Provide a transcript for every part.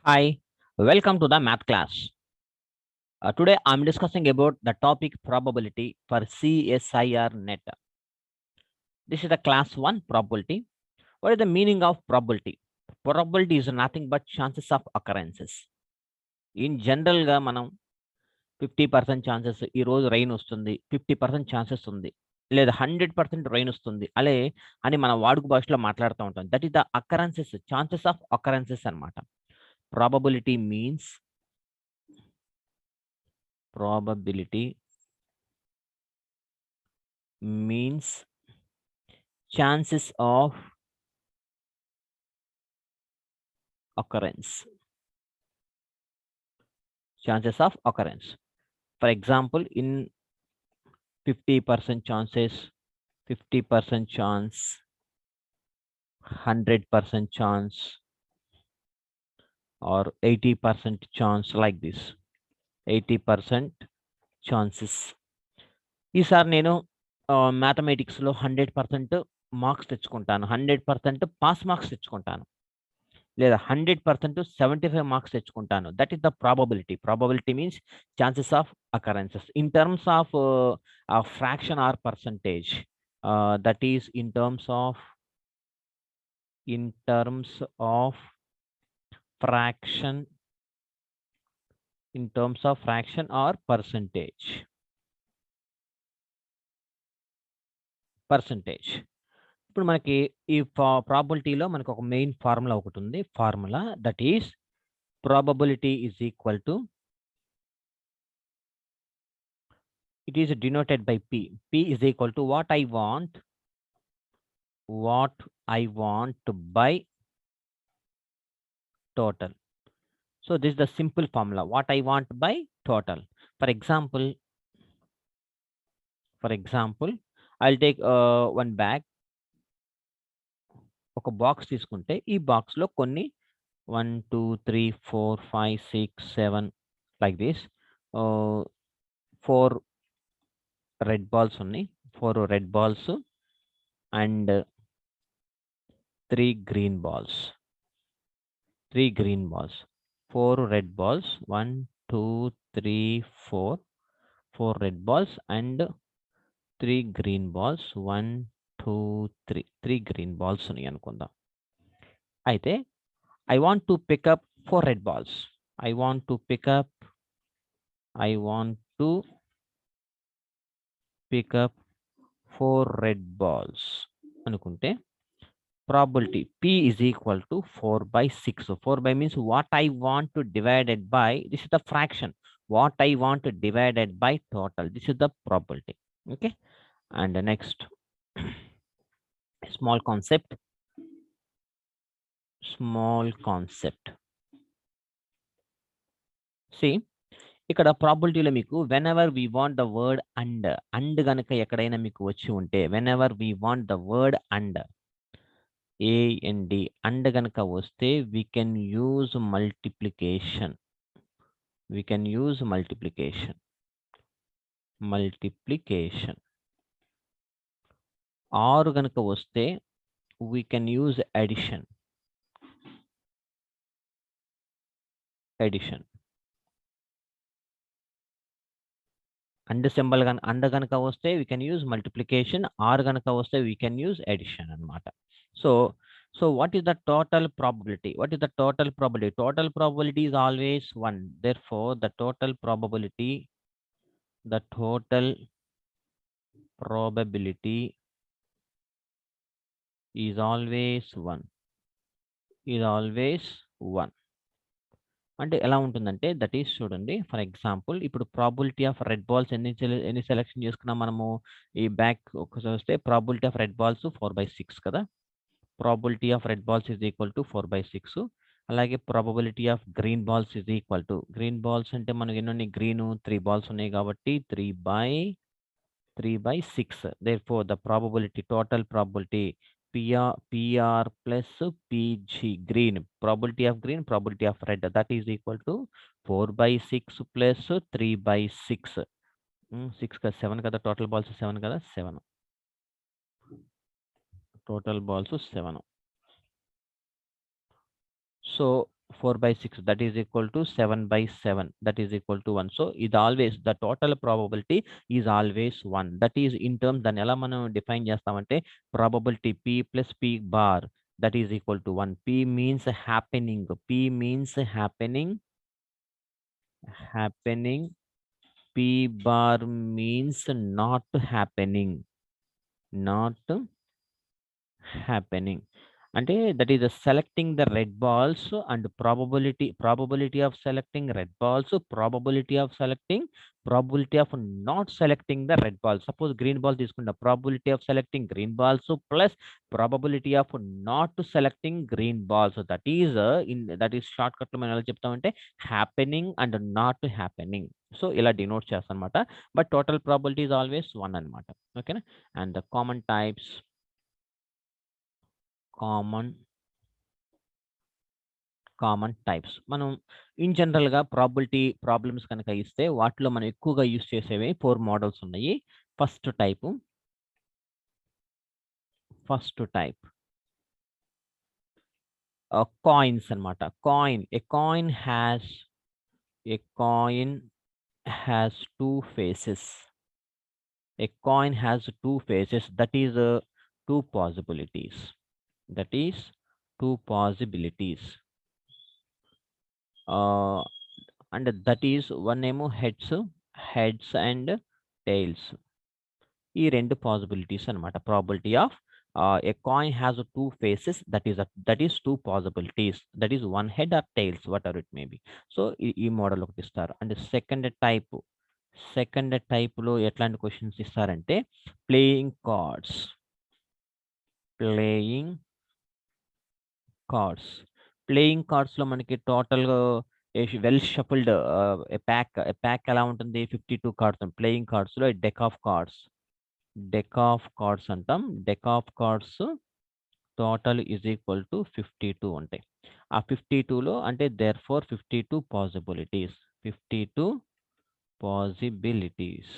Hi, welcome to the math class. Today I'm discussing about the topic probability for CSIR net. This is the class 1 probability. What is the meaning of probability? Probability is nothing but chances of occurrences. In general గా మనం 50% chances ఈ రోజు rain వస్తుంది, 50% chances ఉంది, లేదా 100% rain వస్తుంది అలే అని మన వాడుక భాషలో మాట్లాడుతూ ఉంటాం. That is the occurrences, chances of occurrences అన్నమాట. Probability means chances of occurrence. Chances of occurrence. For example, in 50% chances, 50% chance, 100% chance, or 80% chance, like this. 80% chances. ఈసారి నేను మ్యాథమెటిక్స్లో 100% మార్క్స్ తెచ్చుకుంటాను, 100% పాస్ మార్క్స్ తెచ్చుకుంటాను, లేదా 100% 75 మార్క్స్ తెచ్చుకుంటాను. That is the probability. Probability means chances of occurrences in terms of fraction or percentage. That is in terms of fraction, in terms of fraction or percentage. ఇప్పుడు మనకి ఈ ప్రాబబిలిటీలో మనకు ఒక main formula ఒకటి ఉంది. Formula that is probability is equal to, it is denoted by P. P is equal to what I want by total. So this is the simple formula, what I want by total. For example, I'll take one bag. ఒక box తీసుకుంటే ఈ బాక్స్లో కొన్ని 1 2 3 4 5 6 7 like this 4 red balls ఉన్నాయి, 4 red balls and 3 green balls. 4 red balls, 1 2 3 4 red balls and 3 green balls, 1 2 3 green balls ఉన్నాయి అనుకుందాం. అయితే I want to pick up 4 red balls. I want to pick up 4 red balls అనుకుంటే probability P is equal to 4 by 6. So 4 by means what I want to divided by, this is the fraction, what I want to divided by total. This is the probability. Okay. And the next small concept. See, ఇక్కడ ప్రాబిలిటీలో మీకు whenever we want the word and గనక ఎక్కడైనా మీకు వచ్చి ఉంటే, whenever we want the word and and గనక వస్తే we can use multiplication. Or గనక వస్తే we can use addition. And symbol and గనక వస్తే we can use multiplication, or గనక వస్తే we can use addition అన్నమాట. So what is the total probability? Total probability is always 1. Therefore the total probability is always 1. అంటే ఎలా ఉంటుందంటే that is చూడండి, for example ఇప్పుడు ప్రాబిలిటీ ఆఫ్ రెడ్ బాల్స్ ఎన్ని selection చేసుకున్నాం మనము ఈ బ్యాక్ ఒకసారి వస్తే ప్రాబిలిటీ ఆఫ్ రెడ్ బాల్స్ 4/6 కదా. Probability of red balls is equal to 4/6. అలాగే probability of green balls is equal to, green balls అంటే మనకి ఎన్ని గ్రీన్ 3 బాల్స్ ఉన్నాయి కాబట్టి 3/6. therefore the probability, total probability PR plus PG, green, probability of green, probability of red, that is equal to 4/6 plus 3/6. 6 కదా 7 కదా, total balls 7 కదా, 7 total balls 7. So 4 by 6, that is equal to 7 by 7, that is equal to 1. So it always, the total probability is always 1. That is in terms, దాన్ని ఎలా మనం define చేస్తామంటే probability p plus p bar, that is equal to 1. P means happening. P means happening. P bar means not happening. అంటే that is selecting the red balls and probability of selecting red balls, probability of not selecting the red balls. Suppose green ball తీసుకుంటా, probability of selecting green balls plus probability of not selecting green balls. That is shortcut లో మనం ఎలా చెప్తామంటే happening and not happening. So ఇలా denote చేస్తాం అనమాట. But total probability is always 1 అనమాట. ఓకేనా. And the common types, common types మనం ఇన్ జనరల్ గా ప్రాబిలిటీ ప్రాబ్లమ్స్ కనుక ఇస్తే వాటిలో మనం ఎక్కువగా యూస్ చేసేవి 4 మోడల్స్ ఉన్నాయి. ఫస్ట్ టైప్ కాయిన్స్ అన్నమాట. A coin has two faces. A coin has two faces, that is two possibilities. And that is one name heads and tails. ఈ రెండు పాసిబిలిటీస్ అన్నమాట. Probability of a coin has two faces, that is two possibilities, that is one head or tails, whatever it may be. So ఈ model ఒకటి ఇస్తారు. And second type లో ఎట్లాంటి questions ఇస్తారంటే playing cards. Playing cards లో మనకి total well షఫల్డ్ pack ఎలా ఉంటుంది, 52 కార్డ్స్. ప్లేయింగ్ కార్డ్స్ లో డెక్ ఆఫ్ కార్డ్స్ అంటాం. Deck of cards total is equal to 52 ఉంటాయి. ఆ 52లో అంటే దేర్ ఫోర్ 52 పాసిబిలిటీస్. 52 పాసిబిలిటీస్.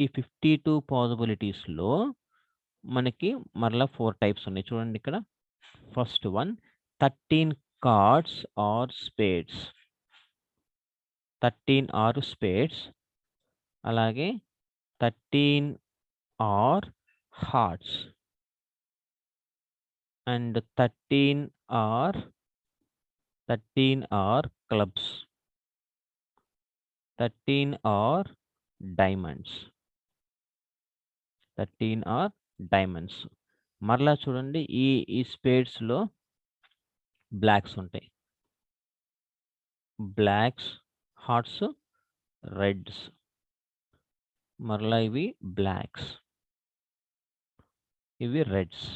ఈ 52 పాసిబిలిటీస్ లో మనకి మరలా 4 టైప్స్ ఉన్నాయి. చూడండి ఇక్కడ. First one 13 cards are spades. 13 are spades. అలాగే 13 are hearts and 13 are clubs. 13 are diamonds. మరలా చూడండి, ఈ స్పేడ్స్ లో బ్లాక్స్ ఉంటాయి. Blacks, hearts, reds. మరలా ఇవి బ్లాక్స్, ఇవి రెడ్స్.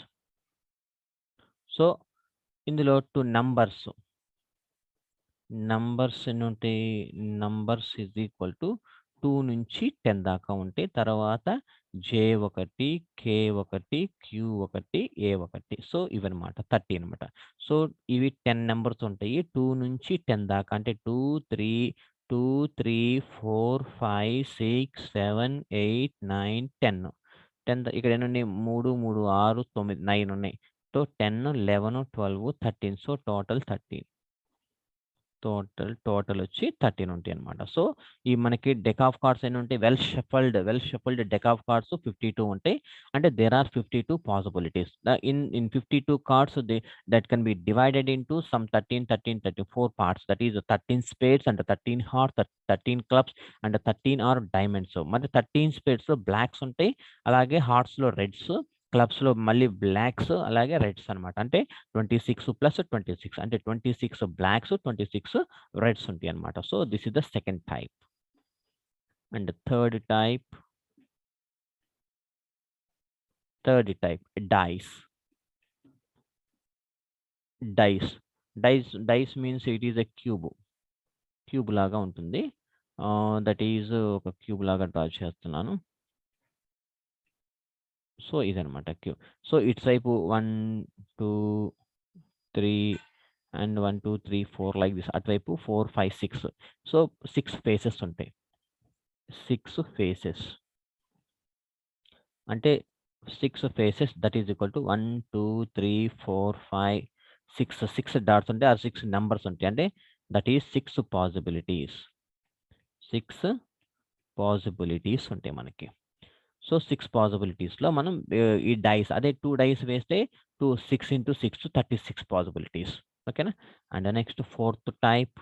సో ఇందులో 2 నంబర్స్ ఎన్ని ఉంటాయి? నంబర్స్ ఈజ్ ఈక్వల్ టు 2 నుంచి 10 దాకా ఉంటాయి. తర్వాత J1, K1, Q1, A1. So ఇవన్నమాట 30 అనమాట. సో ఇవి 10 నెంబర్స్ ఉంటాయి 2 నుంచి 10 దాకా. అంటే 2, 3, 4, 5, 6, 7, 8, 9, 10. ఇక్కడ ఎన్ని ఉన్నాయి? 3, 3, 6, 9, 9 ఉన్నాయి. సో 10, 11, 12, 13. So total 13. టోటల్ వచ్చి 13 ఉంటాయి అనమాట. సో ఈ మనకి డెక్ ఆఫ్ కార్డ్స్ ఎన్ని ఉంటాయి? Well shuffled deck of cards 52 ఉంటాయి. అంటే there are 52 possibilities. In 52 cards that can be divided into some 34 parts. That is 13 spades and 13 hearts, 13 clubs and 13 are diamonds. మరి 13 స్పేడ్స్ లో blacks ఉంటాయి, అలాగే hearts లో reds, clubs లో మళ్ళీ blocks, అలాగే రెడ్స్ అనమాట. అంటే 26 + 26 అంటే 26 బ్లాక్స్, 26 రెడ్స్ ఉంటాయి అనమాట. So this is the second type. And third type dice means it is a cube లాగా ఉంటుంది. దట్ ఈజ్ ఒక క్యూబ్ లాగా డ్రా చేస్తున్నాను. సో ఇదనమాట క్యూబ్. సో ఇటు వైపు 1, 2, 3 అండ్ 1, 2, 3, 4 లైక్ దిస్. అటువైపు 4, 5, 6. సో 6 ఫేసెస్ ఉంటాయి. 6 ఫేసెస్ అంటే 6 faces that is equal to 1, 2, 3, 4, 5, six dots ఉంటాయి ఆర్ 6 నంబర్స్ ఉంటాయి. అంటే దట్ ఈస్ 6 పాసిబిలిటీస్. 6 పాసిబిలిటీస్ ఉంటాయి మనకి. సో 6 పాసిబిలిటీస్‌లో మనం ఈ డైస్ అదే 2 డైస్ వేస్తే 6 ఇంటూ 6 36 పాసిబిలిటీస్. ఓకేనా? అండ్ నెక్స్ట్ ఫోర్త్ టైప్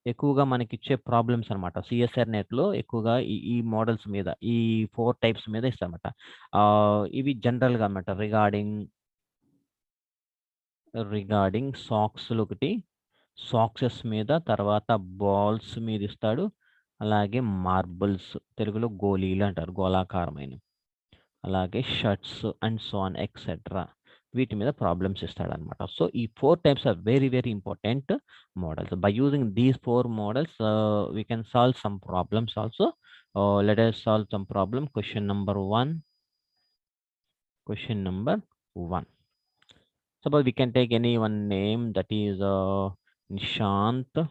ఎక్కువగా మనకిచ్చే ప్రాబ్లమ్స్ అనమాట. సిఎస్ఆర్ నెట్‌లో ఎక్కువగా ఈ మోడల్స్ మీద ఈ 4 టైప్స్ మీద ఇస్తారన్నమాట. ఇవి జనరల్‌గా అన్నమాట రిగార్డింగ్ సాక్స్‌లొకటి, సాక్సెస్ మీద, తర్వాత బాల్స్ మీద ఇస్తాడు. అలాగే మార్బుల్స్ తెలుగులో గోలీలు అంటారు. గోళాకారమైనవి. అలాగే shirts and so on etcetera. వీటి మీద ప్రాబ్లమ్స్ ఇస్తాడనమాట. సో ఈ 4 types are very, very important models. By using these 4 models we can solve some problems also. Let us solve some problem. Question number 1. Suppose we can take any one name, that is Nishant.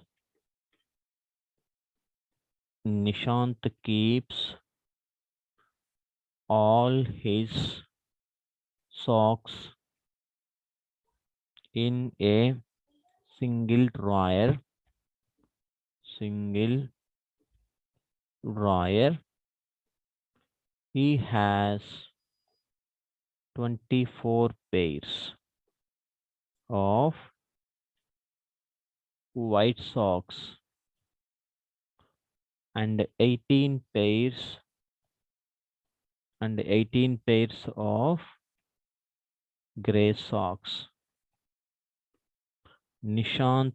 Nishant keeps all his socks in a single drawer. He has 24 pairs of white socks and 18 pairs of gray socks. Nishant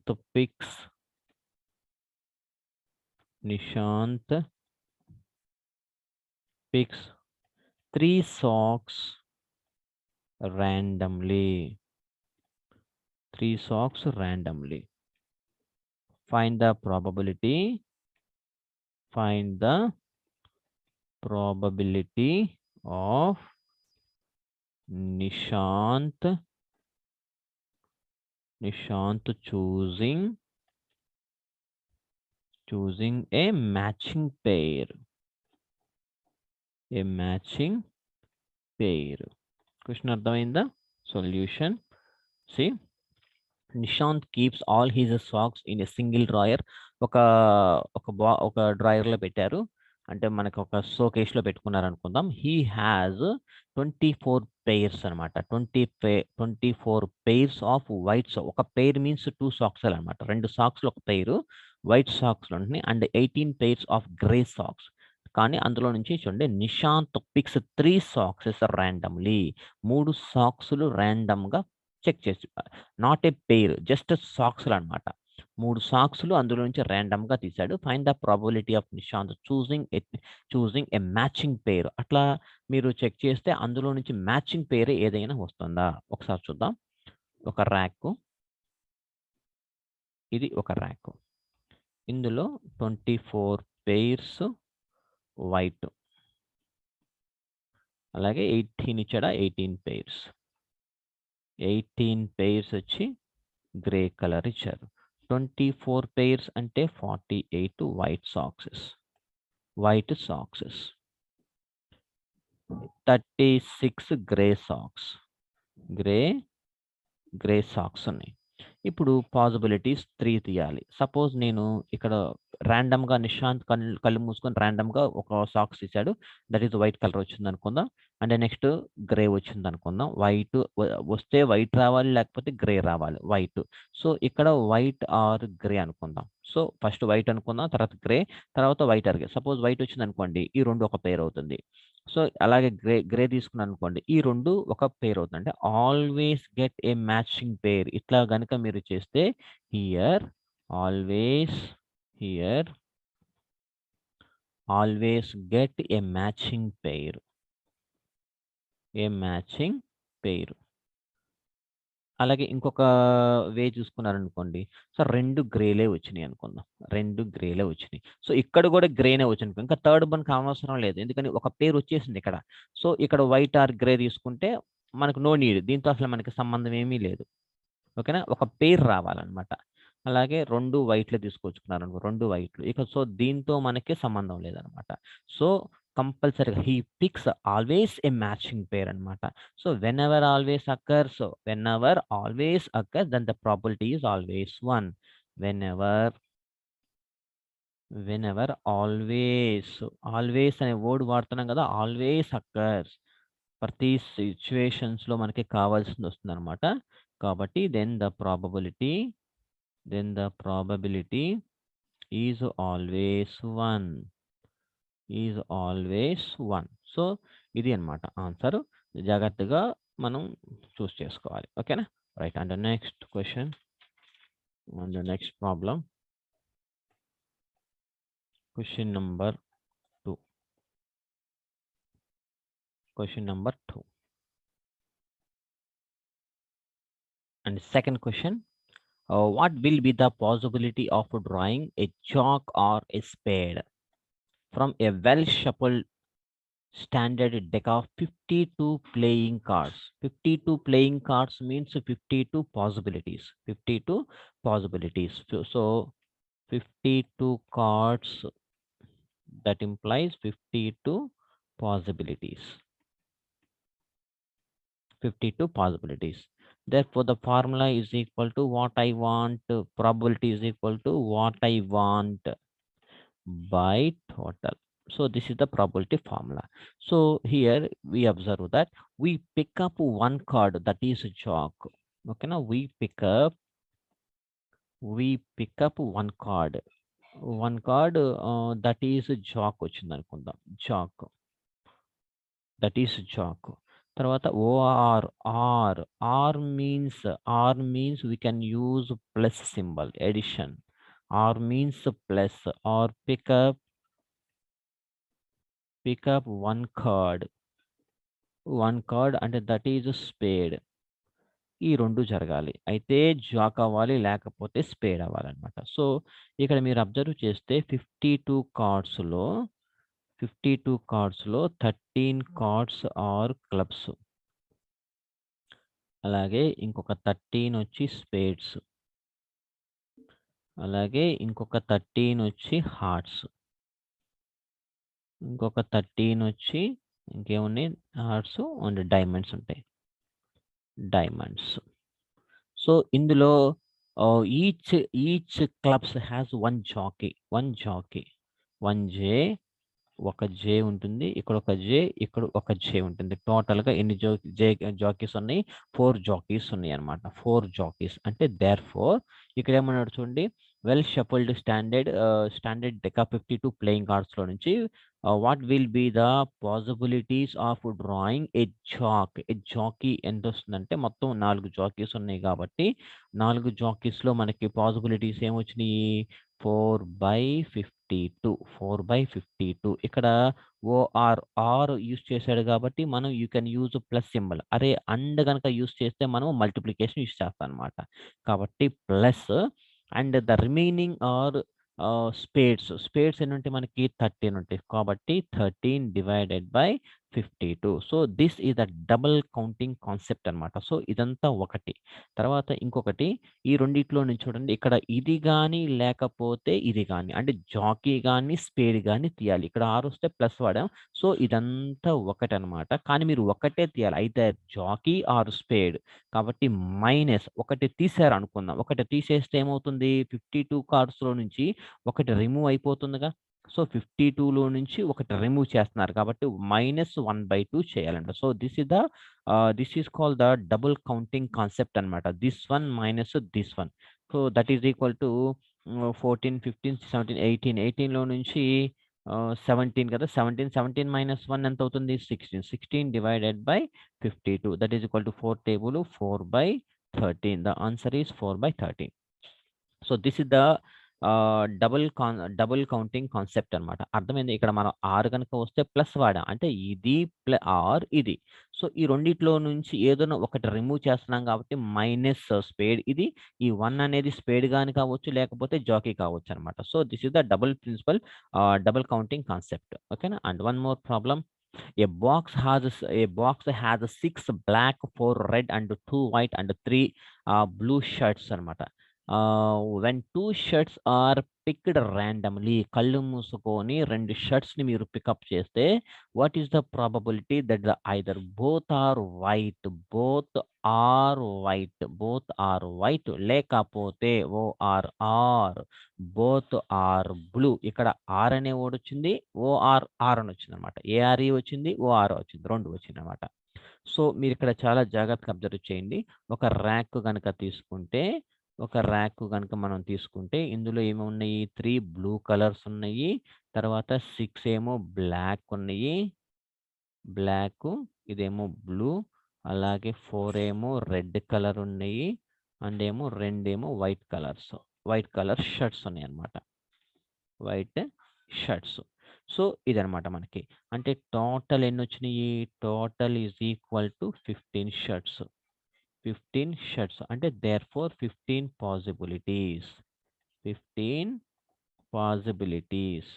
picks 3 socks randomly. Find the probability of Nishant choosing a matching pair. Question అర్థమైందా? Solution. See, Nishant keeps all his socks in a single drawer. ఒక డ్రాయర్‌లో పెట్టారు. అంటే మనకు ఒక షోకేస్‌లో పెట్టుకున్నారనుకుందాం. He has 24 pairs అనమాట. 24 pairs of white socks. ఒక pair means 2 socks అనమాట. 2 సాక్స్‌లో ఒక పెయిర్ వైట్ సాక్స్‌లో ఉంటున్నాయి. And 18 pairs of grey socks. కానీ అందులో నుంచి చూడండి నిషాంత్ పిక్స్ 3 సాక్సెస్ ర్యాండమ్‌లీ. 3 సాక్స్‌లు ర్యాండమ్‌గా చెక్ చేసి నాట్ ఏ పెయిర్ జస్ట్ సాక్స్‌లు అనమాట. 3 సాక్స్‌లు అందులో నుంచి ర్యాండమ్‌గా తీశాడు. Find the probability of Nishant choosing a matching pair. అట్లా మీరు చెక్ చేస్తే అందులో నుంచి మ్యాచింగ్ పెయిర్ ఏదైనా వస్తుందా? ఒకసారి చూద్దాం. ఒక ర్యాకు. ఇది ఒక ర్యాకు. ఇందులో 24 పెయిర్స్ వైట్. అలాగే 18 ఇచ్చాడా? 18 పెయిర్స్. 18 పెయిర్స్ వచ్చి గ్రే కలర్ ఇచ్చారు. 24 పెయిర్స్ అంటే 48 white socks. 36 grey socks. Grey socks ఉన్నాయి. ఇప్పుడు పాసిబిలిటీస్ 3 తీయాలి. సపోజ్ నేను ఇక్కడ ర్యాండమ్‌గా నిషాంత్ కళ్ళు మూసుకొని ర్యాండమ్‌గా ఒక సాక్స్ తీశాడు. దట్ ఈస్ వైట్ కలర్ వచ్చిందనుకుందాం. అండ్ నెక్స్ట్ గ్రే వచ్చిందనుకుందాం. వైట్ వస్తే వైట్ రావాలి, లేకపోతే గ్రే రావాలి. వైట్. సో ఇక్కడ వైట్ ఆర్ గ్రే అనుకుందాం. సో ఫస్ట్ వైట్ అనుకుందాం, తర్వాత గ్రే, తర్వాత white or grey. Suppose white వచ్చిందనుకోండి, ఈ 2 ఒక పెయిర్ అవుతుంది. సో అలాగే గ్రే తీసుకున్నాననుకోండి, ఈ 2 ఒక పెయిర్ అవుతుంది. అంటే always get a matching pair. ఇట్లా గనుక మీరు చేస్తే here always get a matching pair. అలాగే ఇంకొక వే చూసుకున్నారనుకోండి. సో 2 గ్రేలే వచ్చినాయి అనుకుందాం. 2 గ్రేలే వచ్చినాయి. సో ఇక్కడ కూడా గ్రేనే వచ్చింది. ఇంకా థర్డ్ వన్ కావనవసరం లేదు. ఎందుకని ఒక పెయిర్ వచ్చేసింది ఇక్కడ. సో ఇక్కడ వైట్ ఆర్ గ్రే తీసుకుంటే మనకు నో నీడ్. దీంతో అసలు మనకి సంబంధం ఏమీ లేదు. ఓకేనా? ఒక పెయిర్ రావాలన్నమాట. అలాగే 2 వైట్‌లు తీసుకొచ్చుకున్నారనుకో. 2 వైట్‌లు. ఇక సో దీంతో మనకి సంబంధం లేదనమాట. సో కంపల్సరీగా he picks always a matching pair అనమాట. So whenever always occurs, whenever always occurs then the probability is always 1. Whenever always, always అనే వర్డ్ వాడుతున్నాం కదా, ఆల్వేస్ అకర్స్ ప్రతి సిచ్యువేషన్స్లో మనకి కావాల్సింది వస్తుంది అనమాట. కాబట్టి then the probability is always 1, is always 1. So ఇది అన్నమాట ఆన్సర్. జాగ్రత్తగా మనం చూస్ చేసుకోవాలి. ఓకేనా, right. And next question, and next problem, question number 2. And second question, what will be the possibility of drawing a chalk or a spade from a well shuffled standard deck of 52 playing cards? 52 playing cards means 52 possibilities. 52 possibilities. So 52 cards, that implies 52 possibilities. 52 possibilities. Therefore, the formula is equal to what I want, probability is equal to what I want by total. So this is the probability formula. So here we observe that we pick up one card, that is a chalk. Okay, now we pick up one card, that is a chalk వచ్చింది అనుకుందాం, chalk, that is chalk. తర్వాత r means we can use plus symbol, addition. R means plus, or pick up one card, and that is spade. ఈ రెండు జరగాలి, అయితే Jack అవ్వాలి, లేకపోతే spade అవ్వాలన్నమాట. సో ఇక్కడ మీరు అబ్జర్వ్ చేస్తే 52 కార్డ్స్లో 13 కార్డ్స్ ఆర్ క్లబ్స్, అలాగే ఇంకొక 13 వచ్చి స్పేడ్స్, అలాగే ఇంకొక 13 వచ్చి హార్ట్స్, ఇంకొక 13 వచ్చి ఇంకేమున్నాయి, హార్ట్స్ అండ్ డైమండ్స్ ఉంటాయి, డైమండ్స్. సో ఇందులో each clubs has one jackie, one J, ఒక జే ఉంటుంది, ఇక్కడ ఒక జే, ఇక్కడ ఒక జే ఉంటుంది. టోటల్గా ఎన్ని జాకీస్ ఉన్నాయి, 4 జాకీస్ ఉన్నాయి అనమాట. 4 జాకీస్ అంటే దేర్ ఫోర్ ఇక్కడ ఏమన్నాడు చూడండి, well shuffled standard deck of 52 playing కార్డ్స్లో నుంచి what will be the possibilities of drawing a jackie ఎంత వస్తుందంటే, మొత్తం 4 జాకీస్ ఉన్నాయి కాబట్టి 4 జాకీస్లో మనకి పాసిబిలిటీస్ ఏమొచ్చినాయి, 4/52. ఇక్కడ ఆర్ యూస్ చేశాడు కాబట్టి మనం you can use plus symbol. అరే అండ్ కనుక యూస్ చేస్తే మనం మల్టిప్లికేషన్ యూస్ చేస్తాం అనమాట. కాబట్టి plus, and the remaining are spades ఎన్ని ఉంటాయి మనకి, 13 ఉంటాయి. కాబట్టి 13 divided by 52. So this is the double counting concept అనమాట. సో ఇదంతా ఒకటి. తర్వాత ఇంకొకటి, ఈ రెండిట్లో నుంచి చూడండి, ఇక్కడ ఇది కానీ లేకపోతే ఇది కానీ, అంటే జాకీ కానీ స్పేడ్ కానీ తీయాలి. ఇక్కడ ఆర్ వస్తే ప్లస్ వాడాం, సో ఇదంతా ఒకటి అనమాట. కానీ మీరు ఒకటే తీయాలి, అయితే జాకీ ఆర్ స్పేడ్. కాబట్టి మైనస్ ఒకటి తీసారు అనుకుందాం, ఒకటి తీసేస్తే ఏమవుతుంది, 52 కార్డ్స్లో నుంచి ఒకటి రిమూవ్ అయిపోతుందిగా. సో 52లో నుంచి ఒకటి రిమూవ్ చేస్తున్నారు కాబట్టి -1/2 చేయాలంట. So this is called the double counting concept అనమాట. This one minus this one. So that is equal to 14, 15, 17, 18లో నుంచి 17 కదా, 17 - 1 ఎంత అవుతుంది, 16 divided by 52, that is equal to 4 table 4/13. The answer is 4/13. So this is the double counting concept అనమాట. అర్థమైంది. ఇక్కడ మనం ఆర్ కనుక వస్తే ప్లస్ వాడాం, అంటే ఇది ఆర్ ఇది. సో ఈ రెండిట్లో నుంచి ఏదైనా ఒకటి రిమూవ్ చేస్తున్నాం కాబట్టి మైనస్ స్పేడ్ ఇది, ఈ 1 అనేది స్పేడ్ కానీ కావచ్చు, లేకపోతే జాకీ కావచ్చు అనమాట. So this is the double counting concept. ఓకేనా. And one more problem. A box has 6 black, 4 red and 2 white and 3 blue shirts అనమాట. When 2 shirts are picked randomly, కళ్ళు మూసుకొని 2 షర్ట్స్‌ని మీరు పికప్ చేస్తే what is the probability that either both are white, both are white లేకపోతే O R both are blue. ఇక్కడ or అనే word వచ్చింది, ఆర్ అని వచ్చిందనమాట. ఏఆర్ఈ వచ్చింది, ఓఆర్ వచ్చింది, 2 వచ్చిందనమాట. సో మీరు ఇక్కడ చాలా జాగ్రత్తగా అబ్జర్వ్ చేయండి. ఒక ర్యాక్ గనక మనం తీసుకుంటే ఇందులో ఏమున్నాయి? 3 బ్లూ కలర్స్ ఉన్నాయి. తర్వాత 6 ఏమో బ్లాక్ ఉన్నాయి. ఇదేమో బ్లూ, అలాగే 4 ఏమో రెడ్ కలర్ ఉన్నాయి. అండ్ 2 వైట్ కలర్ షర్ట్స్ ఉన్నాయన్నమాట. White shirts. సో ఇదనమాట మనకి. అంటే టోటల్ ఎన్నొచ్చినాయి? Total is equal to 15 shirts. 15 shirts అంటే దేర్‌ఫోర్ 15 పాసిబిలిటీస్. 15 పాసిబిలిటీస్.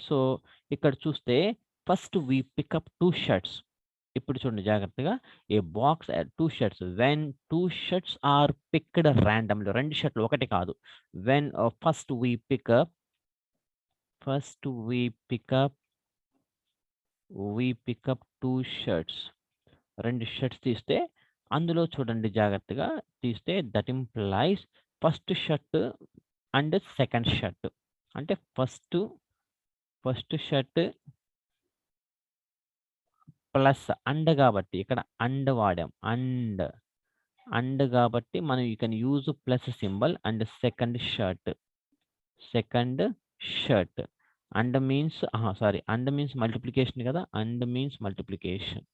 సో ఇక్కడ చూస్తే ఫస్ట్ వి పికప్ 2 షర్ట్స్. ఇప్పుడు చూడండి జాగ్రత్తగా. A box 2 shirts. When 2 shirts are picked randomly, 2 షర్ట్‌లు ఒకటి కాదు. When first we pick up 2 shirts. 2 shirts తీస్తే అందులో చూడండి జాగ్రత్తగా తీస్తే that implies first shirt and second shirt. అంటే ఫస్ట్ షర్ట్ ప్లస్ అండ్ కాబట్టి ఇక్కడ అండ్ వాడాం. అండ్ కాబట్టి మనం you can use plus symbol and second shirt. And means and means multiplication కదా. And means multiplication.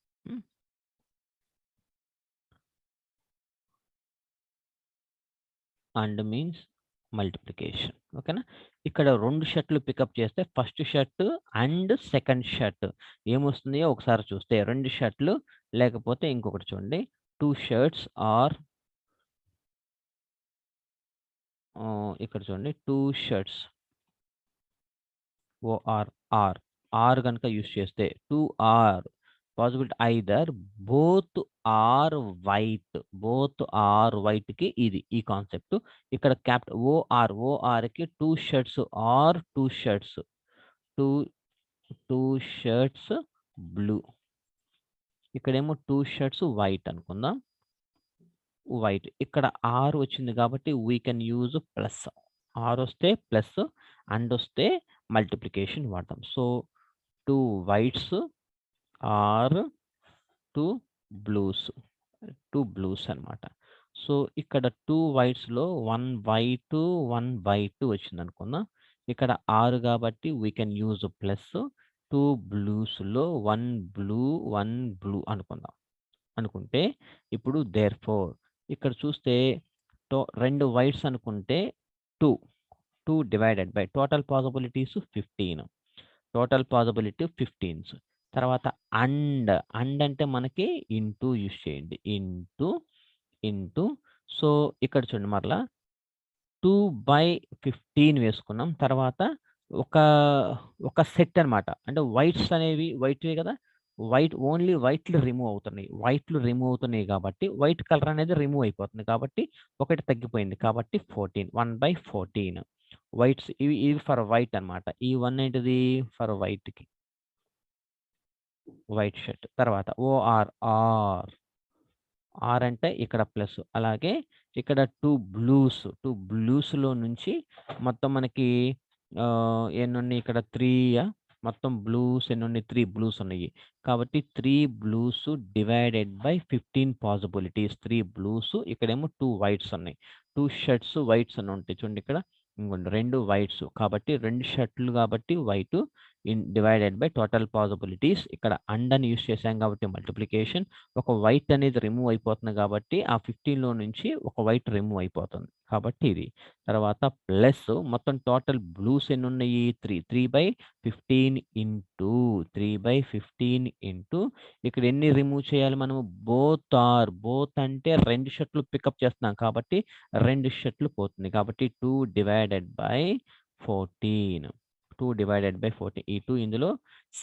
And means multiplication. ఓకేనా. ఇక్కడ 2 షర్ట్‌లు పికప్ చేస్తే first shirt and second shirt ఏమొస్తుందో ఒకసారి చూస్తే 2 షర్ట్‌లు, లేకపోతే ఇంకొకటి చూడండి 2 షర్ట్స్ ఆర్ ఇక్కడ చూడండి 2 షర్ట్స్ ఆర్ గనుక యూజ్ చేస్తే 2 or possibility either both or వైట్‌కి ఇది ఈ కాన్సెప్ట్. ఇక్కడ ఓఆర్‌కి 2 షర్ట్స్ ఆర్ 2 షర్ట్స్ బ్లూ. ఇక్కడేమో 2 షర్ట్స్ వైట్ అనుకుందాం. ఇక్కడ ఆర్ వచ్చింది కాబట్టి we can use plus. Or వస్తే ప్లస్, అండ్ వస్తే మల్టిప్లికేషన్ వాడతాం. సో 2 వైట్స్ ఆర్ 2 బ్లూస్ అన్నమాట. సో ఇక్కడ 2 వైట్స్‌లో 1 వైట్ వచ్చిందనుకుందాం. ఇక్కడ 6 కాబట్టి వీ కెన్ యూజ్ ప్లస్. 2 బ్లూస్‌లో 1 బ్లూ అనుకుంటే ఇప్పుడు దేర్‌ఫోర్ ఇక్కడ చూస్తే 2 వైట్స్ అనుకుంటే 2 divided by total possibilities 15. Total possibility 15. తర్వాత అండ్ అంటే మనకి ఇంటూ యూజ్ చేయండి. ఇంటూ సో ఇక్కడ చూడండి మరలా 2/15 వేసుకున్నాం. తర్వాత ఒక సెట్ అన్నమాట. అంటే వైట్స్ అనేవి వైట్‌వే కదా. ఓన్లీ వైట్‌లు రిమూవ్ అవుతున్నాయి కాబట్టి వైట్ కలర్ అనేది రిమూవ్ అయిపోతుంది. కాబట్టి ఒకటి తగ్గిపోయింది. కాబట్టి 14 1/14 వైట్స్. ఇవి ఫర్ వైట్ అన్నమాట. ఈ 1 ఏంటిది? ఫర్ వైట్‌కి. White shirt. తర్వాత ఆర్ అంటే ఇక్కడ ప్లస్. అలాగే ఇక్కడ 2 బ్లూస్‌లో నుంచి మొత్తం మనకి ఎన్నున్నాయి ఇక్కడ 3 మొత్తం బ్లూస్ ఎన్నున్నాయి? 3 బ్లూస్ ఉన్నాయి. కాబట్టి 3 blues divided by 15 possibilities. 3 blues, ఇక్కడేమో 2 వైట్స్ ఉన్నాయి. 2 షర్ట్స్ వైట్స్ అని ఉంటాయి. చూడండి ఇక్కడ ఇంకోండి 2 వైట్స్. కాబట్టి 2 షర్ట్‌లు కాబట్టి white divided by total possibilities. ఇక్కడ అండ్ అని యూజ్ చేసాం కాబట్టి మల్టిప్లికేషన్. ఒక వైట్ అనేది రిమూవ్ అయిపోతుంది కాబట్టి ఆ 15లో నుంచి ఒక వైట్ రిమూవ్ అయిపోతుంది. కాబట్టి ఇది. తర్వాత ప్లస్ మొత్తం టోటల్ బ్లూస్ ఎన్నున్నాయి? 3/15 ఇంటూ ఇక్కడ ఎన్ని రిమూవ్ చేయాలి మనము? బోత్ అంటే 2 షర్ట్‌లు పికప్ చేస్తున్నాం కాబట్టి 2 షర్ట్‌లు పోతుంది. కాబట్టి 2 డివైడెడ్ బై 14. 2 divided by 14. ఈ 2 ఇందులో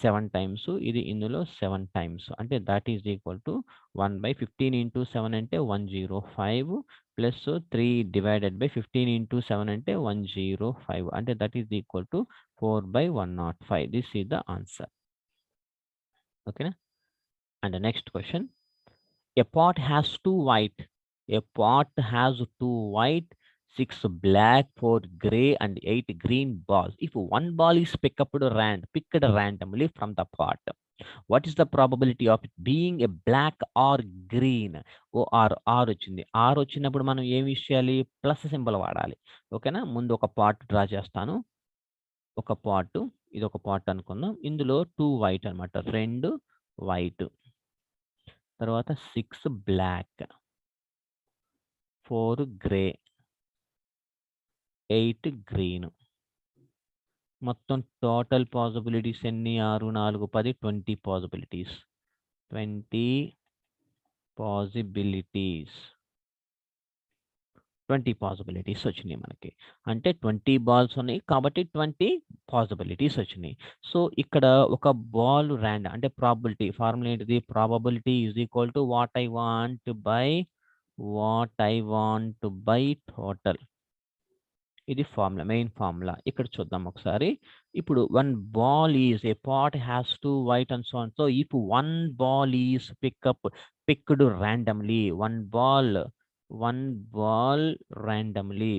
7 టైమ్స్, ఇది ఇందులో 7 టైమ్స్. అంటే that is equal to 1 by 15 into 7 అంటే 105 ప్లస్ 3 divided by 15 into 7 అంటే 105. అంటే that is equal to 4 by 105. This is the answer. ఓకేనా? And next question. A pot has 2 white. A pot has 2 white, 6 black, 4 gray, and 8 green balls. If one ball is picked randomly from the pot, what is the probability of it being a black or green? R వచ్చింది. R వచ్చినప్పుడు మనం ఏమి చేయాలి? Plus symbol వాడాలి. ఓకేనా? ముందు ఒక pot draw చేస్తాను. ఒక పాట్, ఇది ఒక పాట్ అనుకుందాం. ఇందులో 2 వైట్ అనమాట, 2 వైట్, తర్వాత 6 బ్లాక్, 4 గ్రే, 8 గ్రీన్. మొత్తం టోటల్ పాసిబిలిటీస్ ఎన్ని? 6, 4, 10, 20 పాసిబిలిటీస్. 20 పాసిబిలిటీస్. 20 పాసిబిలిటీస్ వచ్చినాయి మనకి. అంటే 20 బాల్స్ ఉన్నాయి కాబట్టి 20 పాసిబిలిటీస్ వచ్చినాయి. సో ఇక్కడ ఒక బాల్ ర్యాండమ్ అంటే ప్రాబిలిటీ ఫార్ములా ఏంటిది? Probability is equal to what I want by total. ఇది ఫార్ములా, మెయిన్ ఫార్ములా. ఇక్కడ చూద్దాం ఒకసారి. ఇప్పుడు one ball is a pot has 2 white and so on. So if one ball is picked randomly, one ball randomly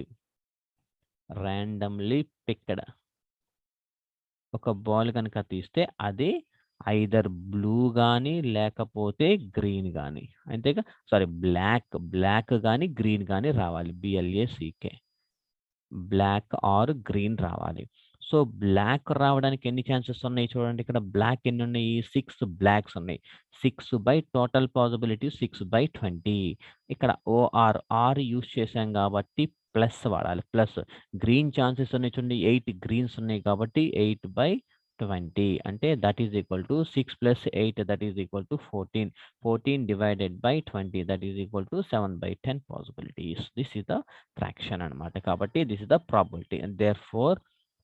picked. ఒక ball కనుక తీస్తే అది either blue కానీ లేకపోతే గ్రీన్ కానీ, అంతేగా, సారీ బ్లాక్ కానీ గ్రీన్ కానీ రావాలి. BLACK, బ్లాక్ ఆర్ గ్రీన్ రావాలి. సో బ్లాక్ రావడానికి ఎన్ని ఛాన్సెస్ ఉన్నాయి చూడండి. ఇక్కడ బ్లాక్ ఎన్ని ఉన్నాయి? 6 బ్లాక్స్ ఉన్నాయి. 6 బై టోటల్ పాసిబిలిటీ 6 by 20. ఇక్కడ ఆర్ యూస్ చేసాం కాబట్టి ప్లస్ వాడాలి. ప్లస్ గ్రీన్ ఛాన్సెస్ ఉన్నాయి చూడండి, 8 గ్రీన్స్ ఉన్నాయి కాబట్టి 8 by 20. అంటే that is equal to 6 plus 8, that is equal to 14. 14 divided by 20, that is equal to 7 by 10 possibilities. This is the fraction అనమాట. కాబట్టి this is the probability and therefore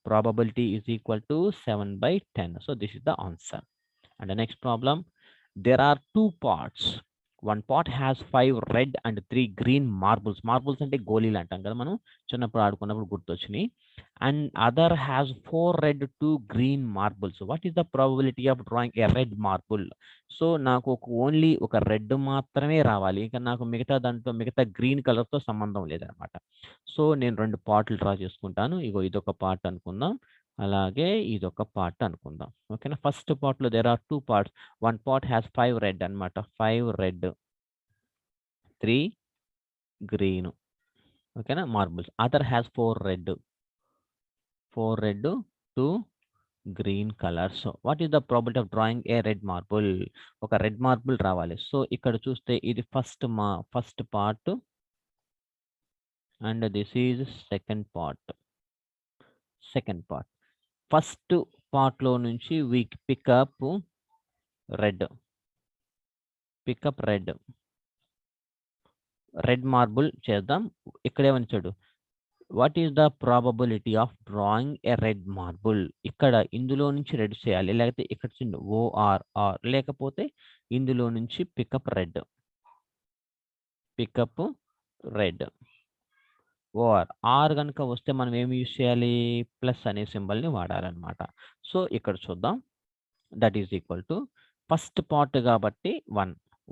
probability is equal to 7 by 10. So this is the answer. And the next problem, there are 2 pots. One pot has 5 red and 3 green marbles. Marbles అంటే గోళీలు అంటాం కదా మనం చిన్నప్పుడు ఆడుకున్నప్పుడు గుర్తొచ్చినాయి. And other has 4 red, 2 green marbles. What is the probability of drawing a red marble? So నాకు only ఒక red మాత్రమే రావాలి. ఇంకా నాకు మిగతా గ్రీన్ కలర్తో సంబంధం లేదనమాట. సో నేను 2 పార్ట్లు డ్రా చేసుకుంటాను. ఇగో ఇదొక పార్ట్ అనుకుందాం, అలాగే ఇదొక పార్ట్ అనుకుందాం. ఓకేనా? ఫస్ట్ పార్ట్లో there are 2 parts. One part has 5 red అనమాట, 5 రెడ్, 3 గ్రీన్. ఓకేనా? Marbles. Other has 4 red, 2 green colours. What is the probability of drawing a red marble? ఒక రెడ్ మార్బుల్ రావాలి. సో ఇక్కడ చూస్తే ఇది first part and this is second part. First పార్ట్లో నుంచి we pick up red marble చేద్దాం. ఇక్కడేమని చూడు, what is the probability of drawing a red marble? ఇక్కడ ఇందులో నుంచి రెడ్ చేయాలి, లేకపోతే ఇక్కడ OR, లేకపోతే ఇందులో నుంచి పికప్ రెడ్ ఓఆర్. ఆర్ కనుక వస్తే మనం ఏమి యూజ్ చేయాలి? ప్లస్ అనే సింబల్ని వాడాలన్నమాట. సో ఇక్కడ చూద్దాం, that is equal to first part కాబట్టి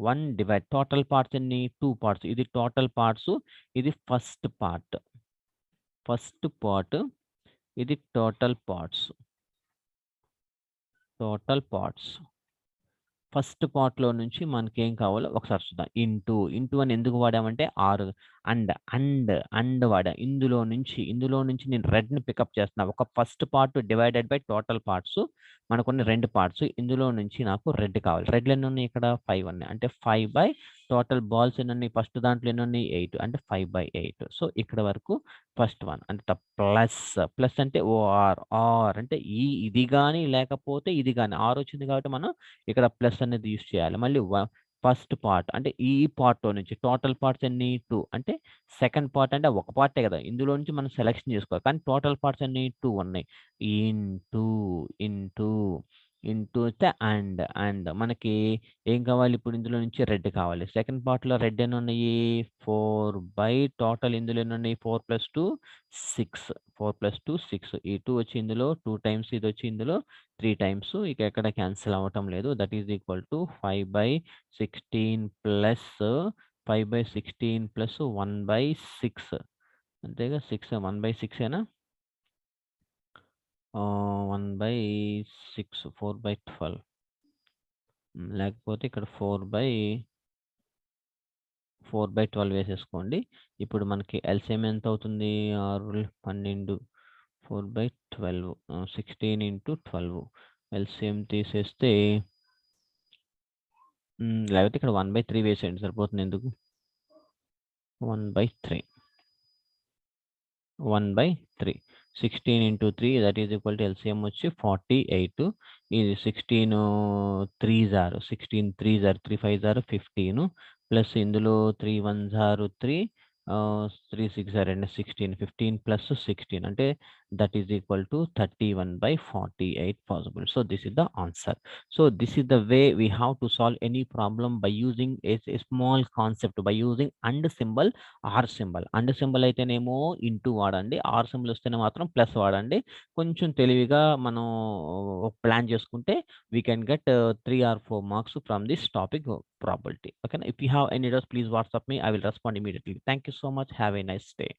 1 డివైడ్ టోటల్ పార్ట్స్ ఎన్ని? 2 పార్ట్స్. ఇది టోటల్ పార్ట్స్, ఇది ఫస్ట్ పార్ట్, ఇది టోటల్ పార్ట్స్. ఫస్ట్ పార్ట్లో నుంచి మనకి ఏం కావాలో ఒకసారి చూద్దాం. ఇంటూ అని ఎందుకు వాడామంటే 6 అండ్ వాడా. ఇందులో నుంచి నేను రెడ్ని పికప్ చేస్తున్నా. ఒక first part divided by total parts, మనకున్న 2 పార్ట్స్. ఇందులో నుంచి నాకు రెడ్ కావాలి. రెడ్లు ఎన్ని ఉన్నాయి? ఇక్కడ 5 ఉన్నాయి. అంటే 5 బై టోటల్ బాల్స్ ఎన్ని ఉన్నాయి? ఫస్ట్ దాంట్లో ఎన్ని ఉన్నాయి? 8. అంటే 5 by 8. సో ఇక్కడ వరకు ఫస్ట్ వన్ అంటే ప్లస్ అంటే ఆర్ అంటే ఇది కానీ లేకపోతే ఇది కానీ. ఆర్ వచ్చింది కాబట్టి మనం ఇక్కడ ప్లస్ అనేది యూజ్ చేయాలి. మళ్ళీ ఫస్ట్ పార్ట్ అంటే ఈ పార్ట్‌లో నుంచి టోటల్ పార్ట్స్ ఎన్ని 2 అంటే సెకండ్ పార్ట్ అంటే ఒక పార్టే కదా! ఇందులో నుంచి మనం సెలక్షన్ చేసుకోవాలి. కానీ టోటల్ పార్ట్స్ ఎన్ని 2 ఉన్నాయి. ఇంటూ, ఇంటూ, ఇంటూ వస్తే అండ్ మనకి ఏం కావాలి ఇప్పుడు ఇందులో నుంచి రెడ్ కావాలి. సెకండ్ పార్ట్‌లో రెడ్ ఎన్నున్నాయి? 4 టోటల్ ఇందులో ఎన్నున్నాయి? 4 + 2 6. 4 + 2 6. ఈ 2 వచ్చి ఇందులో 2 టైమ్స్ ఇదొచ్చి ఇందులో 3 టైమ్స్. ఇక ఎక్కడ క్యాన్సిల్ అవ్వటం లేదు. That is equal to 5/16 plus 5/16 plus 1/6 అంతేగా 6 1/6 1/6 4/12 లేకపోతే ఇక్కడ 4/12 వేసేసుకోండి. ఇప్పుడు మనకి ఎల్‌సీఎం ఎంత అవుతుంది? 6, 12 4/12 16 ఇంటూ 12 ఎల్‌సీఎం తీసేస్తే లేకపోతే ఇక్కడ 1/3 వేసేయండి సరిపోతుంది ఎందుకు? 1/3 1/3 16 into 3 that is equal to LCM వచ్చి 48. ఇది 16 3s are 16 3s are 3 5s are 15 plus ఇందులో 3 1s ఆర్ 3 3 6 ఆర్ 16 15 ప్లస్ 16 అంటే that is equal to 31/48 possible. So this is the answer. So this is the way we have to solve any problem by using a small concept, by using and symbol, or symbol. And symbol అయితేనేమో into వాడండి. Or symbol వస్తేనే మాత్రం plus వాడండి. కొంచెం తెలివిగా మనం plan చేసుకుంటే we can get 3 or 4 marks from this topic probability. ఓకేనా? If you have any doubts please WhatsApp me. I will respond immediately. Thank you so much. Have a nice day.